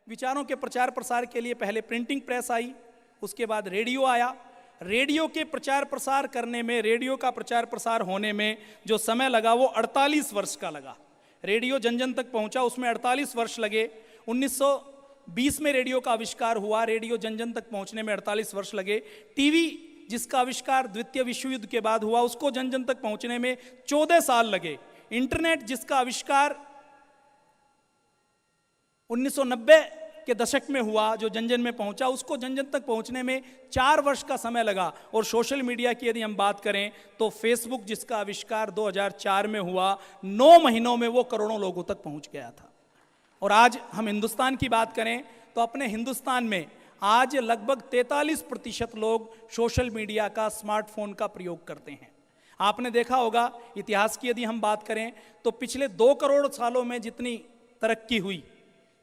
विचारों के प्रचार प्रसार के लिए पहले प्रिंटिंग प्रेस आई, उसके बाद रेडियो आया। रेडियो के प्रचार प्रसार करने में, रेडियो का प्रचार प्रसार होने में जो समय लगा वो 48 वर्ष का लगा। रेडियो जन जन तक पहुंचा, उसमें 48 वर्ष लगे। 1920 में रेडियो का आविष्कार हुआ, रेडियो जन जन तक पहुंचने में 48 वर्ष लगे। टीवी जिसका आविष्कार द्वितीय विश्व युद्ध के बाद हुआ, उसको जन जन तक पहुंचने में 14 साल लगे। इंटरनेट जिसका आविष्कार 1990 के दशक में हुआ, जो जन जन में पहुंचा, उसको जन जन तक पहुंचने में 4 वर्ष का समय लगा। और सोशल मीडिया की यदि हम बात करें तो फेसबुक जिसका आविष्कार 2004 में हुआ, 9 महीनों में वो करोड़ों लोगों तक पहुंच गया था। और आज हम हिंदुस्तान की बात करें तो अपने हिंदुस्तान में आज लगभग 43% लोग सोशल मीडिया का, स्मार्टफोन का प्रयोग करते हैं। आपने देखा होगा, इतिहास की यदि हम बात करें तो पिछले 2 करोड़ सालों में जितनी तरक्की हुई,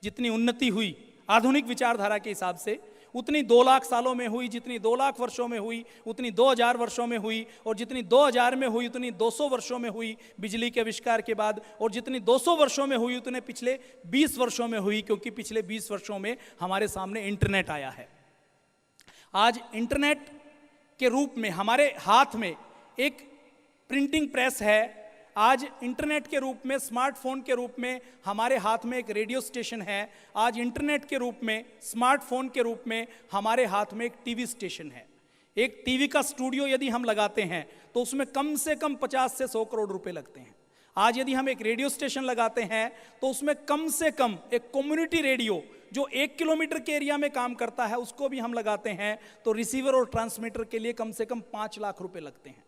जितनी उन्नति हुई आधुनिक विचारधारा के हिसाब से, उतनी 2 लाख सालों में हुई, जितनी 2 लाख वर्षों में हुई उतनी 2000 वर्षों में हुई, और जितनी 2000 में हुई उतनी 200 वर्षों में हुई बिजली के आविष्कार के बाद, और जितनी 200 वर्षों में हुई उतने पिछले 20 वर्षों में हुई, क्योंकि पिछले 20 वर्षों में हमारे सामने इंटरनेट आया है। आज इंटरनेट के रूप में हमारे हाथ में एक प्रिंटिंग प्रेस है, आज इंटरनेट के रूप में, स्मार्टफोन के रूप में हमारे हाथ में एक रेडियो स्टेशन है, आज इंटरनेट के रूप में, स्मार्टफोन के रूप में हमारे हाथ में एक टीवी स्टेशन है। एक टीवी का स्टूडियो यदि हम लगाते हैं तो उसमें कम से कम 50 से 100 करोड़ रुपए लगते हैं। आज यदि हम एक रेडियो स्टेशन लगाते हैं तो उसमें कम से कम एक कम्युनिटी रेडियो जो 1 किलोमीटर के एरिया में काम करता है, उसको भी हम लगाते हैं तो रिसीवर और ट्रांसमीटर के लिए कम से कम 5 लाख रुपए लगते हैं।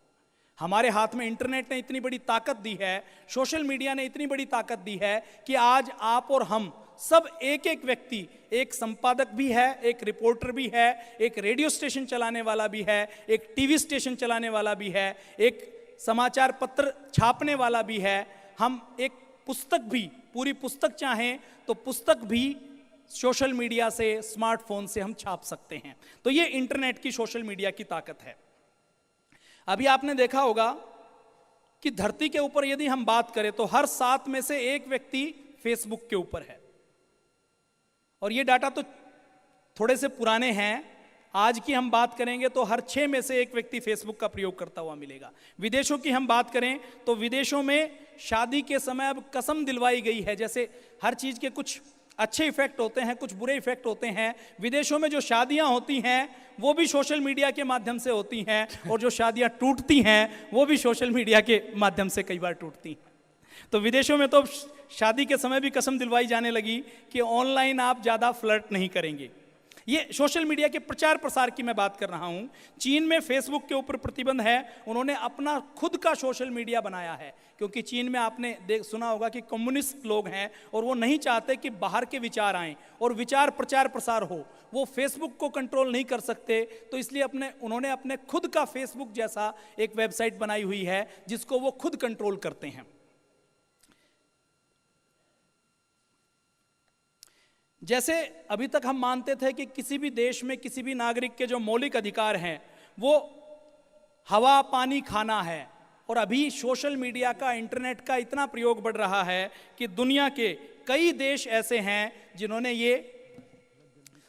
हमारे हाथ में इंटरनेट ने इतनी बड़ी ताकत दी है, सोशल मीडिया ने इतनी बड़ी ताकत दी है कि आज आप और हम सब, एक एक व्यक्ति, एक संपादक भी है, एक रिपोर्टर भी है, एक रेडियो स्टेशन चलाने वाला भी है, एक टीवी स्टेशन चलाने वाला भी है, एक समाचार पत्र छापने वाला भी है। हम एक पुस्तक भी, पूरी पुस्तक चाहें तो पुस्तक भी सोशल मीडिया से, स्मार्टफोन से हम छाप सकते हैं। तो ये इंटरनेट की, सोशल मीडिया की ताकत है। अभी आपने देखा होगा कि धरती के ऊपर यदि हम बात करें तो हर 7 में से 1 व्यक्ति फेसबुक के ऊपर है। और ये डाटा तो थोड़े से पुराने हैं, आज की हम बात करेंगे तो हर 6 में से 1 व्यक्ति फेसबुक का प्रयोग करता हुआ मिलेगा। विदेशों की हम बात करें तो विदेशों में शादी के समय अब कसम दिलवाई गई है, जैसे हर चीज के कुछ अच्छे इफेक्ट होते हैं, कुछ बुरे इफेक्ट होते हैं। विदेशों में जो शादियां होती हैं वो भी सोशल मीडिया के माध्यम से होती हैं, और जो शादियां टूटती हैं वो भी सोशल मीडिया के माध्यम से कई बार टूटती हैं। तो विदेशों में तो शादी के समय भी कसम दिलवाई जाने लगी कि ऑनलाइन आप ज़्यादा फ्लर्ट नहीं करेंगे। ये सोशल मीडिया के प्रचार प्रसार की मैं बात कर रहा हूं। चीन में फेसबुक के ऊपर प्रतिबंध है, उन्होंने अपना खुद का सोशल मीडिया बनाया है, क्योंकि चीन में आपने सुना होगा कि कम्युनिस्ट लोग हैं और वो नहीं चाहते कि बाहर के विचार आएं और विचार प्रचार प्रसार हो। वो फेसबुक को कंट्रोल नहीं कर सकते, तो इसलिए उन्होंने अपने खुद का फेसबुक जैसा एक वेबसाइट बनाई हुई है जिसको वो खुद कंट्रोल करते हैं। जैसे अभी तक हम मानते थे कि किसी भी देश में किसी भी नागरिक के जो मौलिक अधिकार हैं वो हवा, पानी, खाना है, और अभी सोशल मीडिया का, इंटरनेट का इतना प्रयोग बढ़ रहा है कि दुनिया के कई देश ऐसे हैं जिन्होंने ये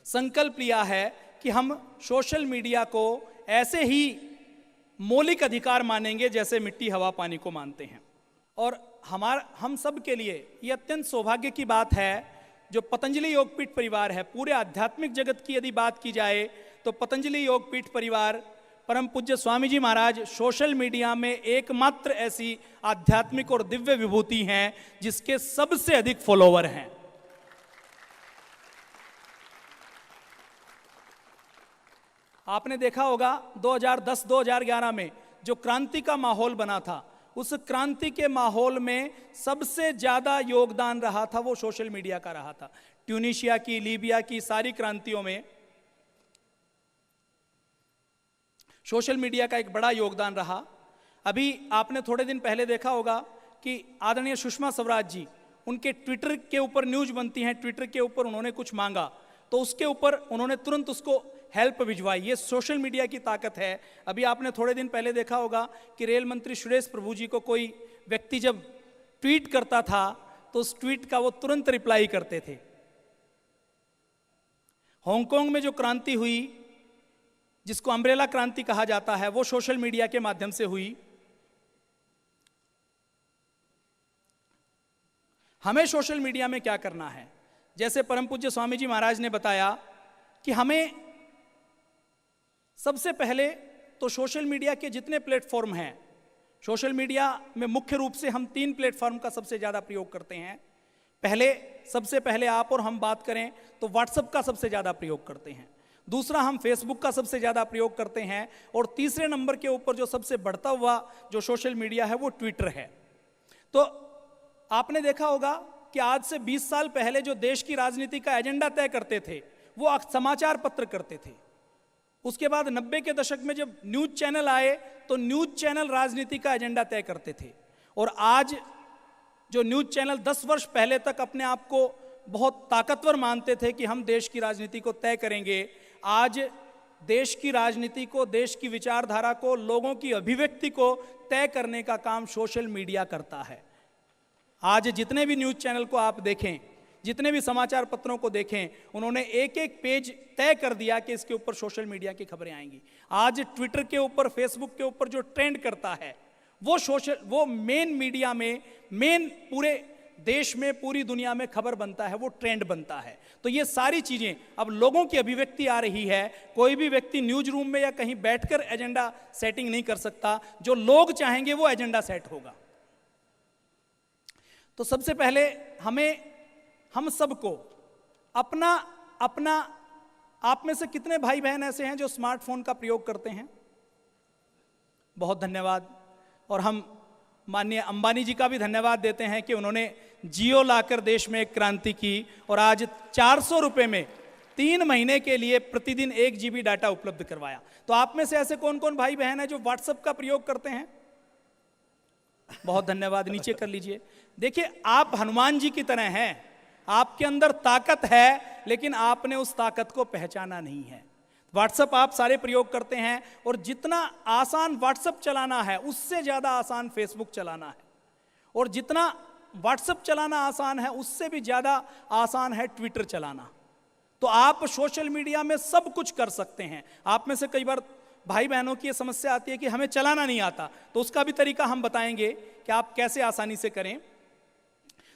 संकल्प लिया है कि हम सोशल मीडिया को ऐसे ही मौलिक अधिकार मानेंगे जैसे मिट्टी, हवा, पानी को मानते हैं। और हम सब के लिए ये अत्यंत सौभाग्य की बात है जो पतंजलि योगपीठ परिवार है। पूरे आध्यात्मिक जगत की यदि बात की जाए तो पतंजलि योगपीठ परिवार, परम पूज्य स्वामी जी महाराज सोशल मीडिया में एकमात्र ऐसी आध्यात्मिक और दिव्य विभूति हैं जिसके सबसे अधिक फॉलोवर हैं। आपने देखा होगा 2010-2011 में जो क्रांति का माहौल बना था, उस क्रांति के माहौल में सबसे ज्यादा योगदान रहा था वो सोशल मीडिया का रहा था। ट्यूनीशिया की, लीबिया की सारी क्रांतियों में सोशल मीडिया का एक बड़ा योगदान रहा। अभी आपने थोड़े दिन पहले देखा होगा कि आदरणीय सुषमा स्वराज जी, उनके ट्विटर के ऊपर न्यूज बनती हैं, ट्विटर के ऊपर उन्होंने कुछ मांगा तो उसके ऊपर उन्होंने तुरंत उसको हेल्प भिजवाई। ये सोशल मीडिया की ताकत है। अभी आपने थोड़े दिन पहले देखा होगा कि रेल मंत्री सुरेश प्रभु जी को कोई व्यक्ति जब ट्वीट करता था तो उस ट्वीट का वो तुरंत रिप्लाई करते थे। हांगकांग में जो क्रांति हुई, जिसको अम्ब्रेला क्रांति कहा जाता है, वो सोशल मीडिया के माध्यम से हुई। हमें सोशल मीडिया में क्या करना है, जैसे परम पूज्य स्वामी जी महाराज ने बताया कि हमें सबसे पहले तो सोशल मीडिया के जितने प्लेटफॉर्म हैं, सोशल मीडिया में मुख्य रूप से हम 3 प्लेटफॉर्म का सबसे ज़्यादा प्रयोग करते हैं। सबसे पहले आप और हम बात करें तो व्हाट्सएप का सबसे ज़्यादा प्रयोग करते हैं। दूसरा, हम फेसबुक का सबसे ज़्यादा प्रयोग करते हैं। और तीसरे नंबर के ऊपर जो सबसे बढ़ता हुआ जो सोशल मीडिया है वो ट्विटर है। तो आपने देखा होगा कि आज से 20 साल पहले जो देश की राजनीति का एजेंडा तय करते थे वो समाचार पत्र करते थे। उसके बाद 90 के दशक में जब न्यूज चैनल आए तो न्यूज चैनल राजनीति का एजेंडा तय करते थे। और आज जो न्यूज चैनल 10 वर्ष पहले तक अपने आप को बहुत ताकतवर मानते थे कि हम देश की राजनीति को तय करेंगे, आज देश की राजनीति को, देश की विचारधारा को, लोगों की अभिव्यक्ति को तय करने का काम सोशल मीडिया करता है। आज जितने भी न्यूज चैनल को आप देखें, जितने भी समाचार पत्रों को देखें, उन्होंने एक एक पेज तय कर दिया कि इसके ऊपर सोशल मीडिया की खबरें आएंगी। आज ट्विटर के ऊपर, फेसबुक के ऊपर जो ट्रेंड करता है वो मेन मीडिया में, मेन पूरे देश में, पूरी दुनिया में खबर बनता है, वो ट्रेंड बनता है। तो ये सारी चीजें अब लोगों की अभिव्यक्ति आ रही है। कोई भी व्यक्ति न्यूज रूम में या कहीं बैठकर एजेंडा सेटिंग नहीं कर सकता, जो लोग चाहेंगे वो एजेंडा सेट होगा। तो सबसे पहले हम सबको अपना आप में से कितने भाई बहन ऐसे हैं जो स्मार्टफोन का प्रयोग करते हैं? बहुत धन्यवाद। और हम माननीय अंबानी जी का भी धन्यवाद देते हैं कि उन्होंने जियो लाकर देश में एक क्रांति की और आज 400 रुपए में 3 महीने के लिए प्रतिदिन 1 GB डाटा उपलब्ध करवाया। तो आप में से ऐसे कौन कौन भाई बहन है जो व्हाट्सएप का प्रयोग करते हैं? बहुत धन्यवाद, नीचे कर लीजिए। देखिए, आप हनुमान जी की तरह हैं, आपके अंदर ताकत है, लेकिन आपने उस ताकत को पहचाना नहीं है। व्हाट्सएप आप सारे प्रयोग करते हैं, और जितना आसान व्हाट्सएप चलाना है उससे ज्यादा आसान फेसबुक चलाना है, और जितना व्हाट्सएप चलाना आसान है उससे भी ज्यादा आसान है ट्विटर चलाना। तो आप सोशल मीडिया में सब कुछ कर सकते हैं। आप में से कई बार भाई बहनों की ये समस्या आती है कि हमें चलाना नहीं आता, तो उसका भी तरीका हम बताएंगे कि आप कैसे आसानी से करें।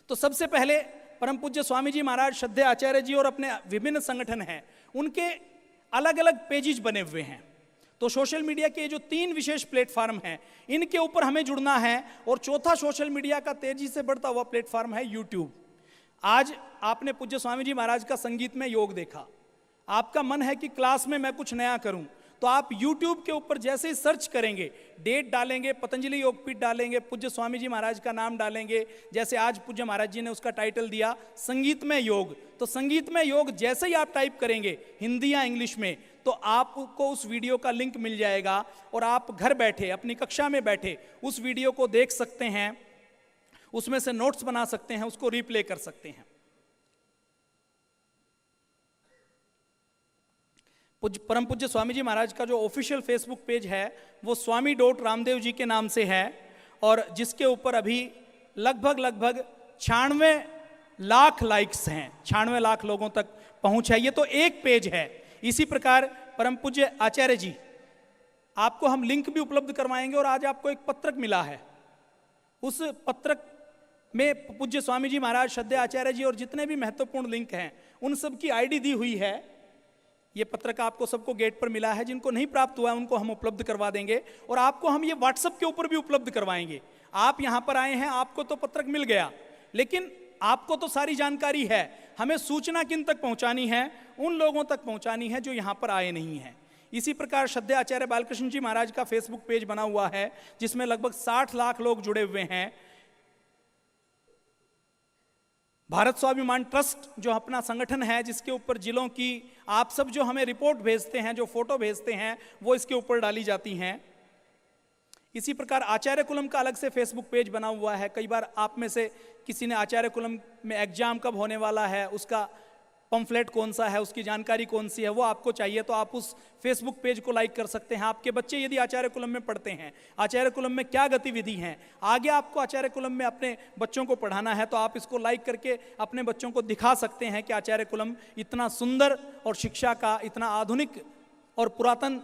तो सबसे पहले परम पूज्य स्वामी जी महाराज, श्रद्धेय आचार्य जी और अपने विभिन्न संगठन हैं, उनके अलग अलग पेजेस बने हुए हैं। तो सोशल मीडिया के जो 3 विशेष प्लेटफॉर्म हैं, इनके ऊपर हमें जुड़ना है। और चौथा सोशल मीडिया का तेजी से बढ़ता हुआ प्लेटफॉर्म है यूट्यूब। आज आपने पूज्य स्वामी जी महाराज का संगीत में योग देखा, आपका मन है कि क्लास में मैं कुछ नया करूं, तो आप YouTube के ऊपर जैसे ही सर्च करेंगे, डेट डालेंगे, पतंजलि योगपीठ डालेंगे, पूज्य स्वामी जी महाराज का नाम डालेंगे, जैसे आज पूज्य महाराज जी ने उसका टाइटल दिया संगीत में योग। तो संगीत में योग जैसे ही आप टाइप करेंगे हिंदी या इंग्लिश में, तो आपको उस वीडियो का लिंक मिल जाएगा और आप घर बैठे, अपनी कक्षा में बैठे उस वीडियो को देख सकते हैं, उसमें से नोट्स बना सकते हैं, उसको रिप्ले कर सकते हैं। परम पूज्य स्वामी जी महाराज का जो ऑफिशियल फेसबुक पेज है वो स्वामी.रामदेव जी के नाम से है, और जिसके ऊपर अभी लगभग 96 लाख लाइक्स हैं, 96 लाख लोगों तक पहुंच है। ये तो एक पेज है। इसी प्रकार परम पूज्य आचार्य जी, आपको हम लिंक भी उपलब्ध करवाएंगे। और आज आपको एक पत्रक मिला है, उस पत्रक में पूज्य स्वामी जी महाराज, श्रद्धेय आचार्य जी और जितने भी महत्वपूर्ण लिंक हैं उन सब की ID दी हुई है। ये पत्रक आपको सबको गेट पर मिला है, जिनको नहीं प्राप्त हुआ है उनको हम उपलब्ध करवा देंगे, और आपको हम ये व्हाट्सएप के ऊपर भी उपलब्ध करवाएंगे। आप यहाँ पर आए हैं, आपको तो पत्रक मिल गया, लेकिन आपको तो सारी जानकारी है, हमें सूचना किन तक पहुँचानी है? उन लोगों तक पहुँचानी है जो यहाँ पर आए नहीं हैं। इसी प्रकार श्रद्धेय आचार्य बालकृष्ण जी महाराज का फेसबुक पेज बना हुआ है, जिसमें लगभग 60 लाख लोग जुड़े हुए हैं। भारत स्वाभिमान ट्रस्ट जो अपना संगठन है, जिसके ऊपर जिलों की आप सब जो हमें रिपोर्ट भेजते हैं, जो फोटो भेजते हैं, वो इसके ऊपर डाली जाती हैं। इसी प्रकार आचार्य कुलम का अलग से फेसबुक पेज बना हुआ है। कई बार आप में से किसी ने आचार्य कुलम में एग्जाम कब होने वाला है उसका पंफलेट कौन सा है, उसकी जानकारी कौन सी है, वो आपको चाहिए तो आप उस फेसबुक पेज को लाइक कर सकते हैं। आपके बच्चे यदि आचार्य कुलम में पढ़ते हैं, आचार्य कुलम में क्या गतिविधि हैं, आगे आपको आचार्य कुलम में अपने बच्चों को पढ़ाना है, तो आप इसको लाइक करके अपने बच्चों को दिखा सकते हैं कि आचार्य कुलम इतना सुंदर और शिक्षा का इतना आधुनिक और पुरातन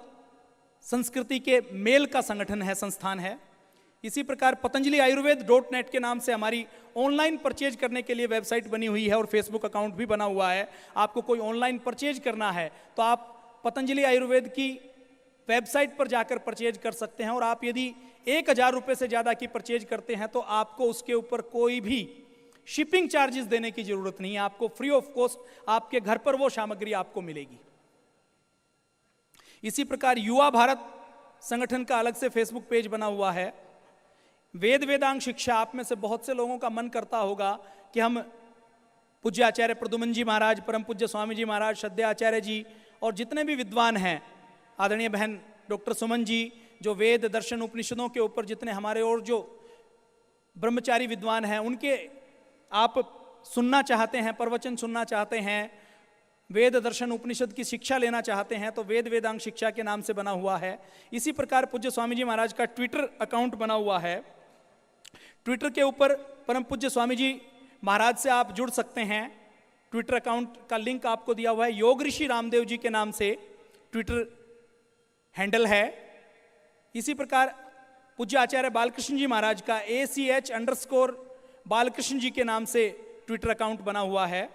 संस्कृति के मेल का संगठन है, संस्थान है। इसी प्रकार पतंजलि आयुर्वेद .net के नाम से हमारी ऑनलाइन परचेज करने के लिए वेबसाइट बनी हुई है और फेसबुक अकाउंट भी बना हुआ है। आपको कोई ऑनलाइन परचेज करना है तो आप पतंजलि आयुर्वेद की वेबसाइट पर जाकर परचेज कर सकते हैं, और आप यदि 1000 रुपये से ज़्यादा की परचेज करते हैं तो आपको उसके ऊपर कोई भी शिपिंग चार्जेस देने की जरूरत नहीं है। आपको फ्री ऑफ कॉस्ट आपके घर पर वो सामग्री आपको मिलेगी। इसी प्रकार युवा भारत संगठन का अलग से फेसबुक पेज बना हुआ है। वेद वेदांग शिक्षा, आप में से बहुत से लोगों का मन करता होगा कि हम पूज्य आचार्य प्रद्युमन जी महाराज, परम पूज्य स्वामी जी महाराज, श्रद्धेय आचार्य जी और जितने भी विद्वान हैं, आदरणीय बहन डॉक्टर सुमन जी, जो वेद दर्शन उपनिषदों के ऊपर जितने हमारे और जो ब्रह्मचारी विद्वान हैं, उनके आप सुनना चाहते हैं, प्रवचन सुनना चाहते हैं, वेद दर्शन उपनिषद की शिक्षा लेना चाहते हैं, तो वेद वेदांग शिक्षा के नाम से बना हुआ है। इसी प्रकार पूज्य स्वामी जी महाराज का ट्विटर अकाउंट बना हुआ है। ट्विटर के ऊपर परम पूज्य स्वामी जी महाराज से आप जुड़ सकते हैं। ट्विटर अकाउंट का लिंक आपको दिया हुआ है। योग ऋषि रामदेव जी के नाम से ट्विटर हैंडल है। इसी प्रकार पूज्य आचार्य बालकृष्ण जी महाराज का ACH_ बालकृष्ण जी के नाम से ट्विटर अकाउंट बना हुआ है।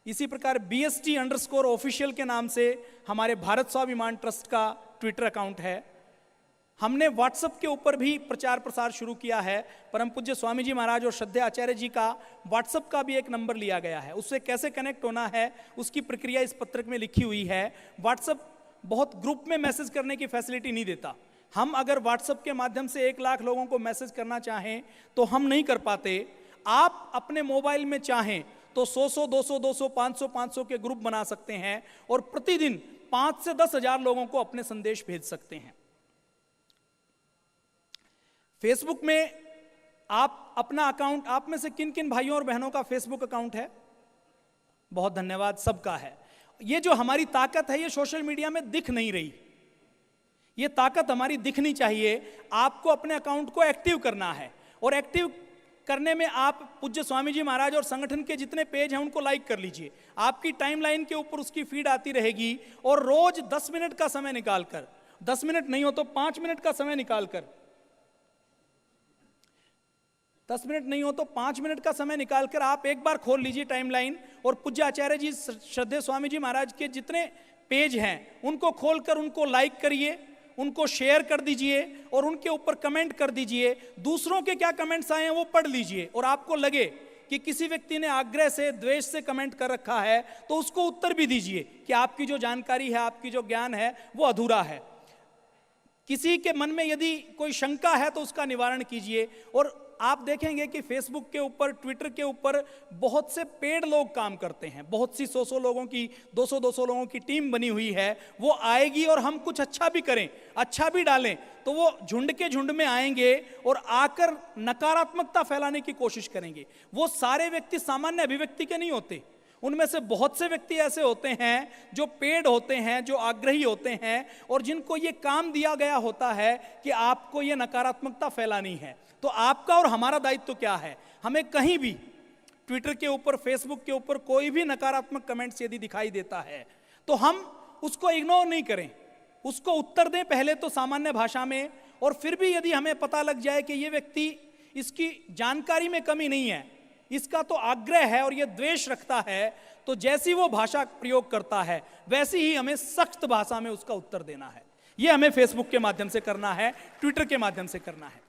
इसी प्रकार BST_ के नाम से हमारे भारत स्वाभिमान ट्रस्ट का ट्विटर अकाउंट है। हमने व्हाट्सएप के ऊपर भी प्रचार प्रसार शुरू किया है। परम पूज्य स्वामी जी महाराज और श्रद्धेय आचार्य जी का व्हाट्सएप का भी एक नंबर लिया गया है। उससे कैसे कनेक्ट होना है उसकी प्रक्रिया इस पत्रक में लिखी हुई है। व्हाट्सएप बहुत ग्रुप में मैसेज करने की फैसिलिटी नहीं देता। हम अगर व्हाट्सएप के माध्यम से 1 लाख लोगों को मैसेज करना चाहें तो हम नहीं कर पाते। आप अपने मोबाइल में चाहें तो 100, 200, 200, 500, 500 के ग्रुप बना सकते हैं और प्रतिदिन 5 से 10 हजार लोगों को अपने संदेश भेज सकते हैं। फेसबुक में आप अपना अकाउंट, आप में से किन किन भाइयों और बहनों का फेसबुक अकाउंट है? बहुत धन्यवाद, सबका है। ये जो हमारी ताकत है ये सोशल मीडिया में दिख नहीं रही। ये ताकत हमारी दिखनी चाहिए। आपको अपने अकाउंट को एक्टिव करना है और एक्टिव करने में आप पूज्य स्वामी जी महाराज और संगठन के जितने पेज हैं उनको लाइक कर लीजिए। आपकी टाइमलाइन के ऊपर उसकी फीड आती रहेगी और रोज 10 मिनट का समय निकालकर, 10 मिनट नहीं हो तो 5 मिनट का समय निकालकर, 10 मिनट नहीं हो तो 5 मिनट का समय निकालकर आप एक बार खोल लीजिए टाइमलाइन और पूज्य आचार्य जी, श्रद्धेय स्वामी जी महाराज के जितने पेज हैं उनको खोलकर उनको लाइक करिए, उनको शेयर कर दीजिए और उनके ऊपर कमेंट कर दीजिए। दूसरों के क्या कमेंट्स आए हैं वो पढ़ लीजिए और आपको लगे कि किसी व्यक्ति ने आग्रह से, द्वेष से कमेंट कर रखा है तो उसको उत्तर भी दीजिए कि आपकी जो जानकारी है, आपकी जो ज्ञान है वो अधूरा है। किसी के मन में यदि कोई शंका है तो उसका निवारण कीजिए। और आप देखेंगे कि फेसबुक के ऊपर, ट्विटर के ऊपर बहुत से पेड लोग काम करते हैं। बहुत सी 100 लोगों की, 200 लोगों की टीम बनी हुई है। वो आएगी और हम कुछ अच्छा भी करें, अच्छा भी डालें तो वो झुंड के झुंड में आएंगे और आकर नकारात्मकता फैलाने की कोशिश करेंगे। वो सारे व्यक्ति सामान्य अभिव्यक्ति के नहीं होते। उनमें से बहुत से व्यक्ति ऐसे होते हैं जो पेड होते हैं, जो आग्रही होते हैं और जिनको ये काम दिया गया होता है कि आपको ये नकारात्मकता फैलानी है। तो आपका और हमारा दायित्व क्या है? हमें कहीं भी ट्विटर के ऊपर, फेसबुक के ऊपर कोई भी नकारात्मक कमेंट्स यदि दिखाई देता है तो हम उसको इग्नोर नहीं करें, उसको उत्तर दें पहले तो सामान्य भाषा में, और फिर भी यदि हमें पता लग जाए कि ये व्यक्ति, इसकी जानकारी में कमी नहीं है, इसका तो आग्रह है और ये द्वेष रखता है, तो जैसी वो भाषा प्रयोग करता है वैसी ही हमें सख्त भाषा में उसका उत्तर देना है। ये हमें फेसबुक के माध्यम से करना है, ट्विटर के माध्यम से करना है।